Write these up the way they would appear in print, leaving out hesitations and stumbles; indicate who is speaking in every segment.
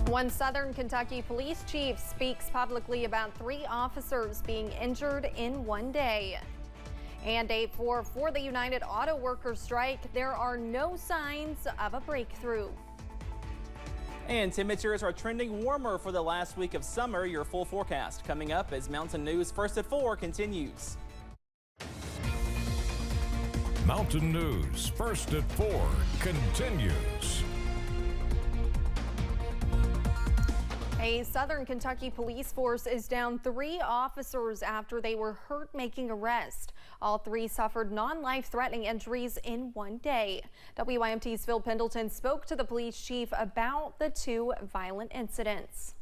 Speaker 1: One Southern Kentucky police chief speaks publicly about 3 officers being injured in one day. And day 4 for the United Auto Workers strike. There are no signs of a breakthrough.
Speaker 2: And temperatures are trending warmer for the last week of summer. Your full forecast coming up as Mountain News First at 4 continues.
Speaker 3: Mountain News First at 4 continues.
Speaker 1: A Southern Kentucky police force is down 3 officers after they were hurt making arrest. All 3 suffered non-life-threatening injuries in one day. WYMT's Phil Pendleton spoke to the police chief about the 2 violent incidents.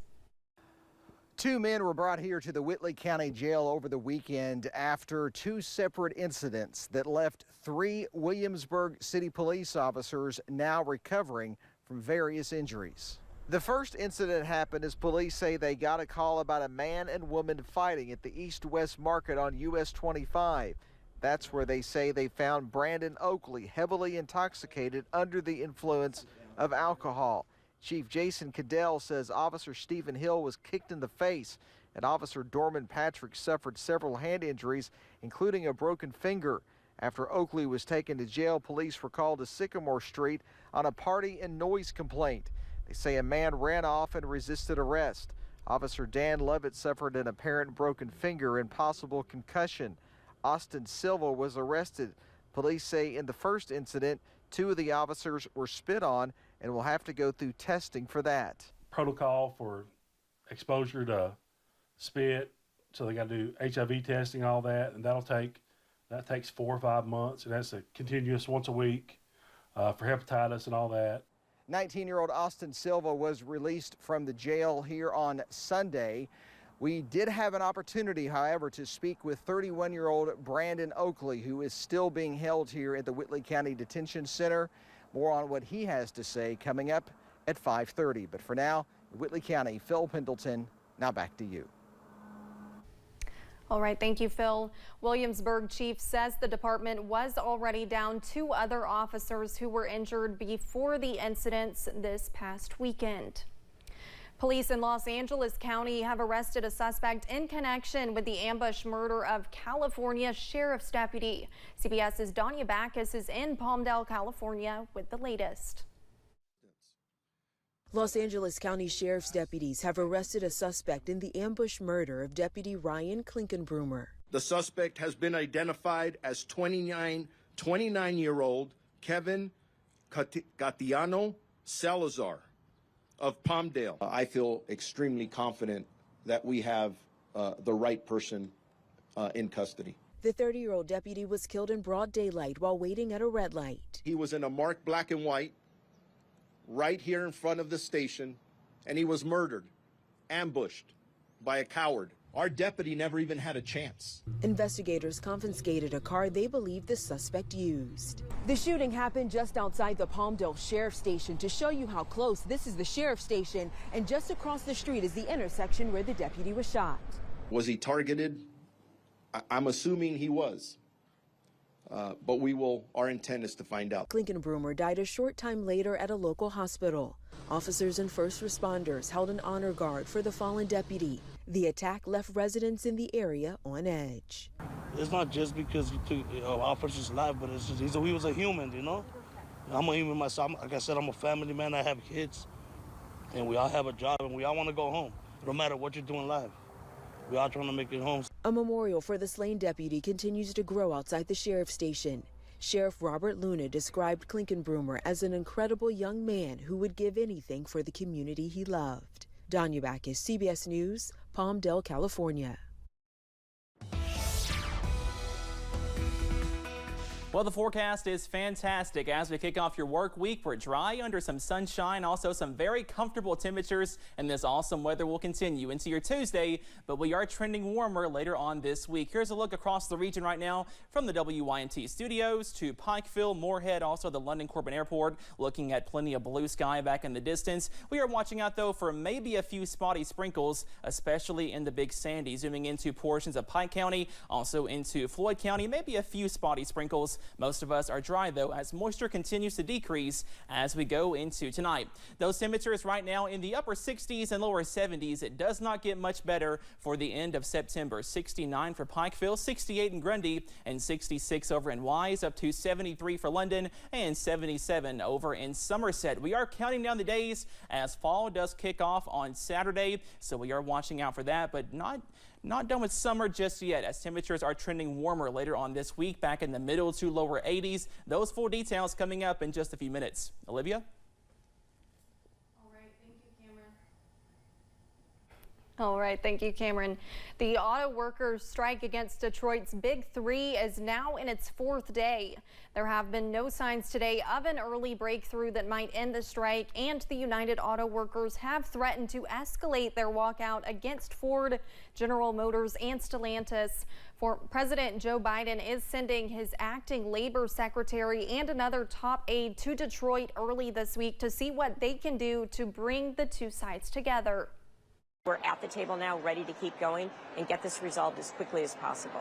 Speaker 4: 2 men were brought here to the Whitley County Jail over the weekend after 2 separate incidents that left 3 Williamsburg City police officers now recovering from various injuries. The first incident happened as police say they got a call about a man and woman fighting at the East-West Market on US 25. That's where they say they found Brandon Oakley heavily intoxicated under the influence of alcohol. Chief Jason Cadell says Officer Stephen Hill was kicked in the face and Officer Dorman Patrick suffered several hand injuries, including a broken finger. After Oakley was taken to jail, police were called to Sycamore Street on a party and noise complaint. They say a man ran off and resisted arrest. Officer Dan Levitt suffered an apparent broken finger and possible concussion. Austin Silva was arrested. Police say in the first incident, 2 of the officers were spit on and will have to go through testing for that.
Speaker 5: Protocol for exposure to spit, so they got to do HIV testing, all that, and that takes 4 or 5 months, and that's a continuous once a week for hepatitis and all that.
Speaker 4: 19-year-old Austin Silva was released from the jail here on Sunday. We did have an opportunity, however, to speak with 31-year-old Brandon Oakley, who is still being held here at the Whitley County Detention Center. More on what he has to say coming up at 5:30. But for now, Whitley County, Phil Pendleton, now back to you.
Speaker 1: All right, thank you, Phil. Williamsburg chief says the department was already down 2 other officers who were injured before the incidents this past weekend. Police in Los Angeles County have arrested a suspect in connection with the ambush murder of California Sheriff's Deputy. CBS's Danya Backus is in Palmdale, California with the latest.
Speaker 6: Los Angeles County Sheriff's deputies have arrested a suspect in the ambush murder of Deputy Ryan Klinkenbroomer.
Speaker 7: The suspect has been identified as 29-year-old Kevin Gatiano Salazar of Palmdale. I feel extremely confident that we have the right person in custody.
Speaker 6: The 30-year-old deputy was killed in broad daylight while waiting at a red light.
Speaker 7: He was in a marked black and white right here in front of the station, and he was murdered, ambushed by a coward. Our deputy never even had a chance.
Speaker 6: Investigators confiscated a car they believe the suspect used. The shooting happened just outside the Palmdale Sheriff's Station. To show you how close, this is the Sheriff's Station, and just across the street is the intersection where the deputy was shot.
Speaker 7: Was he targeted? I'm assuming he was. But our intent is to find out.
Speaker 6: Klinkenbroomer died a short time later at a local hospital. Officers and first responders held an honor guard for the fallen deputy. The attack left residents in the area on edge.
Speaker 8: It's not just because he took officer's life, but it's just, he was a human, you know? I'm a human myself. Like I said, I'm a family man. I have kids, and we all have a job, and we all want to go home, no matter what you do in life. We are trying to make it home.
Speaker 6: A memorial for the slain deputy continues to grow outside the sheriff's station. Sheriff Robert Luna described Klinkenbroomer as an incredible young man who would give anything for the community he loved. Danya Backus, CBS News, Palmdale, California.
Speaker 2: Well, the forecast is fantastic as we kick off your work week. We're dry under some sunshine, also some very comfortable temperatures, and this awesome weather will continue into your Tuesday, but we are trending warmer later on this week. Here's a look across the region right now from the WYMT studios to Pikeville, Moorhead, also the London Corbin Airport, looking at plenty of blue sky back in the distance. We are watching out, though, for maybe a few spotty sprinkles, especially in the Big Sandy, zooming into portions of Pike County, also into Floyd County, maybe a few spotty sprinkles showers. Most of us are dry, though, as moisture continues to decrease as we go into tonight. Those temperatures right now in the upper 60s and lower 70s. It does not get much better for the end of September. 69 for Pikeville, 68 in Grundy, and 66 over in Wise, up to 73 for London and 77 over in Somerset. We are counting down the days as fall does kick off on Saturday, so we are watching out for that, but not done with summer just yet, as temperatures are trending warmer later on this week, back in the middle to lower 80s. Those full details coming up in just a few minutes. Olivia?
Speaker 1: All right, thank you, Cameron. The auto workers' strike against Detroit's Big Three is now in its 4th day. There have been no signs today of an early breakthrough that might end the strike, and the United Auto Workers have threatened to escalate their walkout against Ford, General Motors, and Stellantis. President Joe Biden is sending his acting labor secretary and another top aide to Detroit early this week to see what they can do to bring the two sides together.
Speaker 9: We're at the table now, ready to keep going and get this resolved as quickly as possible.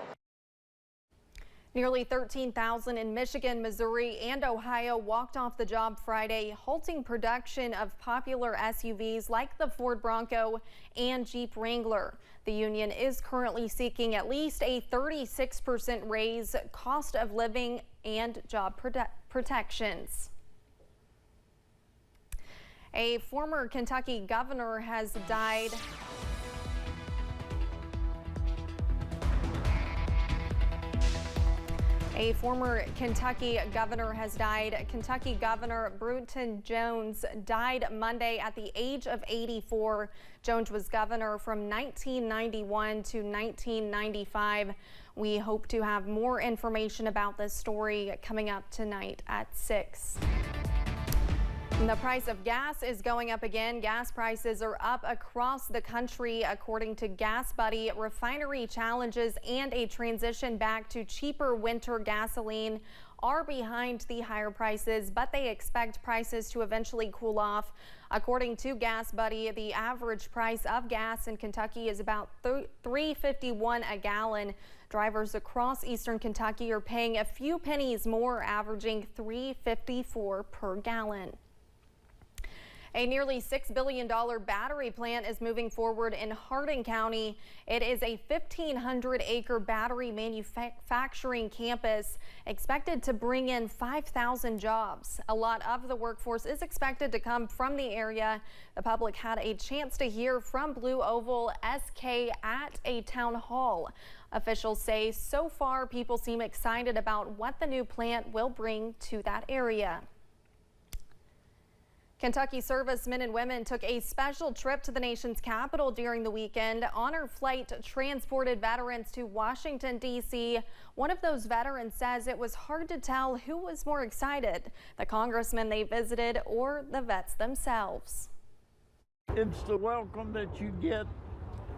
Speaker 1: Nearly 13,000 in Michigan, Missouri, and Ohio walked off the job Friday, halting production of popular SUVs like the Ford Bronco and Jeep Wrangler. The union is currently seeking at least a 36% raise, cost of living, and job protections. A former Kentucky governor has died. A former Kentucky governor has died. Kentucky Governor Bruton Jones died Monday at the age of 84. Jones was governor from 1991 to 1995. We hope to have more information about this story coming up tonight at 6. The price of gas is going up again. Gas prices are up across the country, according to Gas Buddy. Refinery challenges and a transition back to cheaper winter gasoline are behind the higher prices, but they expect prices to eventually cool off. According to Gas Buddy, the average price of gas in Kentucky is about $3.51 a gallon. Drivers across eastern Kentucky are paying a few pennies more, averaging $3.54 per gallon. A nearly $6 billion battery plant is moving forward in Hardin County. It is a 1,500-acre battery manufacturing campus expected to bring in 5,000 jobs. A lot of the workforce is expected to come from the area. The public had a chance to hear from Blue Oval SK at a town hall. Officials say so far people seem excited about what the new plant will bring to that area. Kentucky servicemen and women took a special trip to the nation's capital during the weekend. Honor Flight transported veterans to Washington, D.C. One of those veterans says it was hard to tell who was more excited, the congressmen they visited or the vets themselves.
Speaker 10: It's the welcome that you get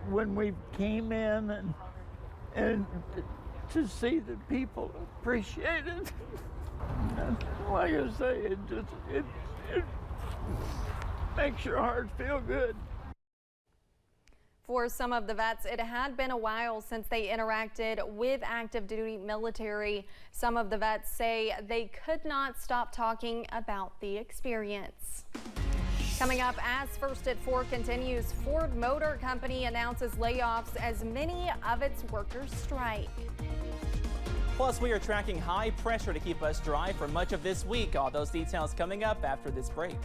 Speaker 10: when we came in and to see that people appreciate it. Like I say, it makes your heart feel good.
Speaker 1: For some of the vets, it had been a while since they interacted with active duty military. Some of the vets say they could not stop talking about the experience. Coming up as First at 4 continues, Ford Motor Company announces layoffs as many of its workers strike.
Speaker 2: Plus, we are tracking high pressure to keep us dry for much of this week. All those details coming up after this break.